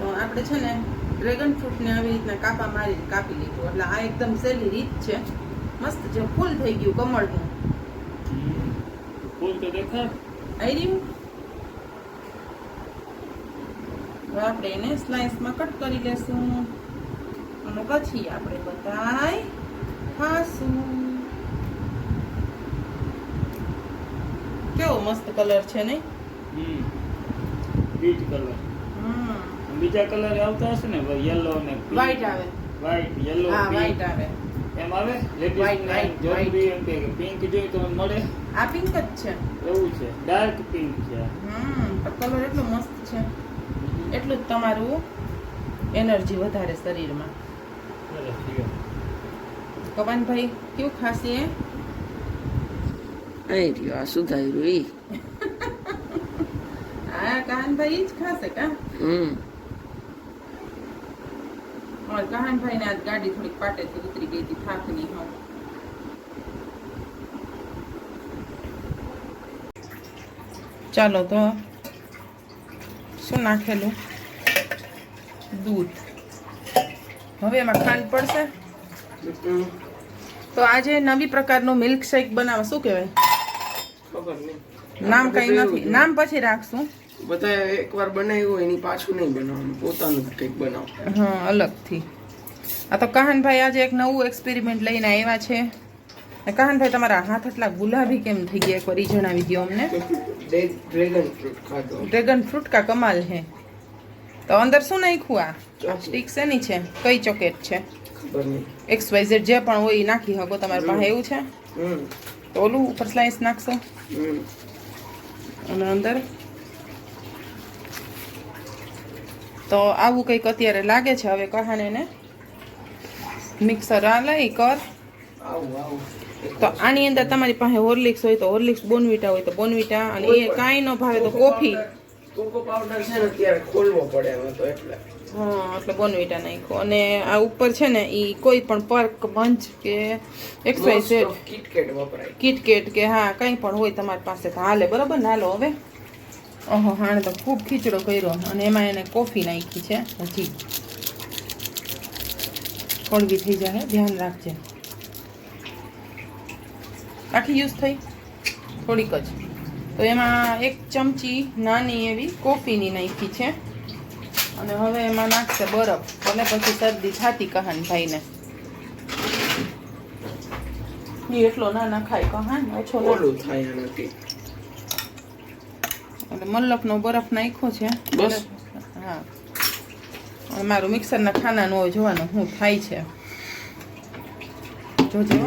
તો આપણે છે ને ડ્રેગન ફ્રૂટને આવી રીતના કાપા મારીને કાપી લીધું. એટલે આ એકદમ સહેલી રીત છે. મસ્ત જે ફૂલ થઈ ગયું કમળનું. ફૂલ તો દેખાય આવી રહ્યું. હવે આપણે એને સ્લાઇસમાં કટ કરી લેશું અને પછી આપણે બધાય ખાશું. કેવો મસ્ત કલર છે નહીં? Peach colour. બીજા કલર આવતા હશે ને યલો ને વ્હાઈટ આવે. વ્હાઈટ યલો હા વ્હાઈટ આવે. એમ આવે White. પિંક જોઈએ તો મળે. આ પિંક જ છે. એવું છે ડાર્ક પિંક છે. કલર એટલો મસ્ત છે. એટલું જ તમારું એનર્જી વધારે શરીરમાં. કવાનભાઈ કેવું ખાશે? અહીં રહ્યો આ સુધાર્યું ઈ. હા કહાનભાઈ જ ખાશે કા? કહાનભાઈ ને આજ ગાડી થોડીક પાટેથી ઉતરી ગઈ હતી થાકની. ચાલો તો શું નાખેલું? દૂધ. હવે એમાં ખાંડ પડશે. તો આજે નવી પ્રકારનો મિલ્ક શેક બનાવવા શું કહેવાય? નામ કઈ નથી, નામ પછી રાખશું. બધા એકવાર બનાવ્યું એની પાછું નહીં બનાવવાનું, પોતાનું જ કંઈક બનાવો. હા અલગથી. આ તો કહાનભાઈ આજે એક નવું એક્સપેરિમેન્ટ લઈને આવ્યા છે. કહાનભાઈ તમારા હાથ એટલા ગુલાબી કેમ થઈ ગયા એકવાર ઈ જણાવી દો અમને. ડ્રેગન ફ્રૂટ ખાધો. ડ્રેગન ફ્રૂટ કા કમાલ હે. તો અંદર શું નાખ્યું? આ સ્ટીક શેની છે? કઈ ચોકલેટ છે? ખબર નહીં. XYZ જે પણ હોય એ નાખી શકો તમારી પાસે. એવું છે તો ઓલું ઉપર સ્લાઈસ નાખશો અને અંદર તો આવું કંઈક અત્યારે લાગે છે. હવે કહાને ને મિક્સર આ લઈ કર. તો આની અંદર તમારી પાસે હોર્લિક્સ હોય તો હોર્લિક્સ, બોનવીટા હોય તો બોનવીટા, અને એ કાંઈ ન ભાવે તો કોફી. કોકો પાવડર છે ને અત્યારે ખોલવો પડે હવે તો એટલે. હા એટલે બોનવીટા નાખો. અને આ ઉપર છે ને એ કોઈ પણ પર્ક મંચ કે XYZ કિટકેટ વપરાય. કિટકેટ કે હા કંઈ પણ હોય તમારી પાસે તો હાલે. બરાબર ને? હાલો હવે. ઓહો હાણે તો ખૂબ ખીચડો કર્યો અને એમાં એને કોફી નાખી છે. હજી કડવી થઈ જાય, ધ્યાન રાખજે. આખી યુઝ થઈ થોડીક જ. તો એમાં 1 ચમચી નાની એવી કોફીની નાખી છે અને હવે એમાં નાખશે બરફ. અને પછી શરદી થાતી કહાનભાઈને. એટલો ના નાખાય કહાન, ઓછો ઓલું થાય એનાથી. એટલે મલ્લકનો બરફ નાખ્યો છે બસ. હા મારું મિક્સરના ખાનાનું હોય જોવાનું શું થાય છે. જોજો.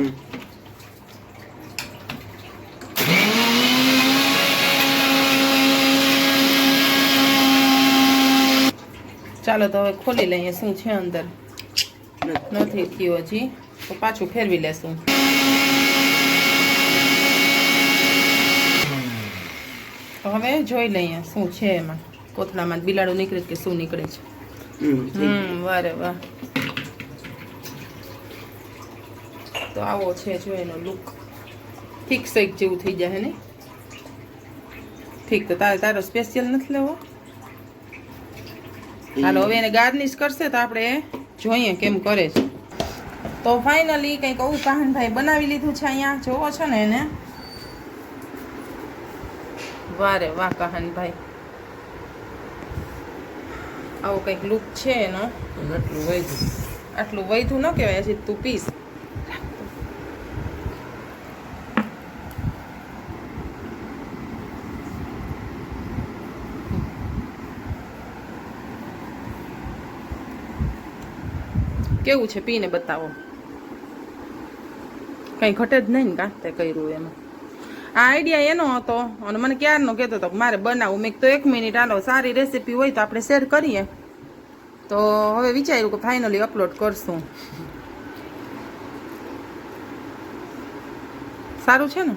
ચાલો તો હવે ખોલી લઈએ શું છે અંદર. નથી થયું હજી તો પાછું ફેરવી લેશું. તો હવે જોઈ લઈએ શું છે એમાં. કોથળામાં બિલાડું નીકળે કે શું નીકળે છે. વારે વાહ. તો આવો છે જો એનો લુક. ઠીક શેક જેવું થઈ જાય ને. ઠીક. તો તારો સ્પેશિયલ નથી લેવો? હાલો હવે એને ગાર્નિશ કરશે તો આપણે જોઈએ કેમ કરે છે. તો ફાઇનલી કંઈક આવું કહાનભાઈ બનાવી લીધું છે. અહીંયા જોવો છો ને એને. વારે વાહ કહાનભાઈ. આવો કંઈક લુક છે એનો. આટલું વૈધું ન કહેવાય. હજી તું પીસ. કેવું છે? પીને બતાવો. કંઈ ઘટે જ નહીં ને કાં તે કર્યું એમાં. આ આઈડિયા એનો હતો અને મને ક્યારનો કહેતો હતો મારે બનાવવું. મેં તો 1 મિનિટ હાલો સારી રેસીપી હોય તો આપણે શેર કરીએ. તો હવે વિચાર્યું કે ફાઇનલી અપલોડ કરશું. સારું છે ને?